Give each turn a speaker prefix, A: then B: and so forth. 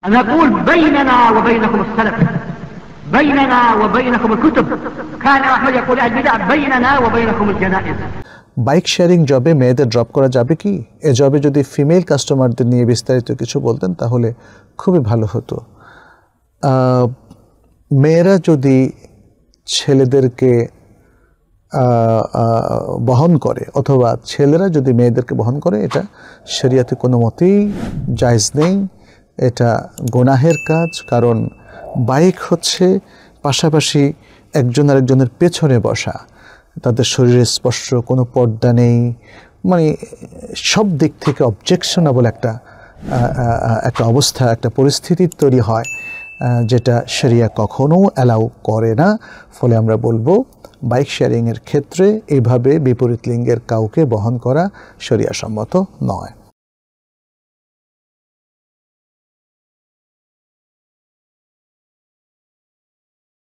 A: نقول بيننا وبينكم السلف بيننا وبينكم الكتب كان أحمد يقول البدع بيننا وبينكم الجنائز
B: bike sharing জবে মেয়েদের drop করা যাবে কি? এ জবে যদি ফিমেল কাস্টমারদের নিয়ে বিস্তারিত কিছু বলতেন তাহলে খুবই ভালো হতো। মেয়েরা যদি ছেলেদেরকে বহন করে অথবা ছেলেরা যদি মেয়েদেরকে বহন করে, এটা শরিয়াতে কোনো মতেই জায়েজ নেই, এটা গুনাহের কাজ। কারণ বাইক হচ্ছে পাশাপাশি একজন আরেকজনের পেছনে বসা, তাদের শরীরের স্পর্শ, কোনো পর্দা নেই, মানে সব দিক থেকে অবজেকশনেবল একটা অবস্থা, একটা পরিস্থিতি তৈরি হয় যেটা শরিয়া কখনো অ্যালাউ করে না। ফলে আমরা বলবো বাইক শেয়ারিংয়ের ক্ষেত্রে এইভাবে বিপরীত লিঙ্গের কাউকে বহন করা শরিয়া সম্মত নয়।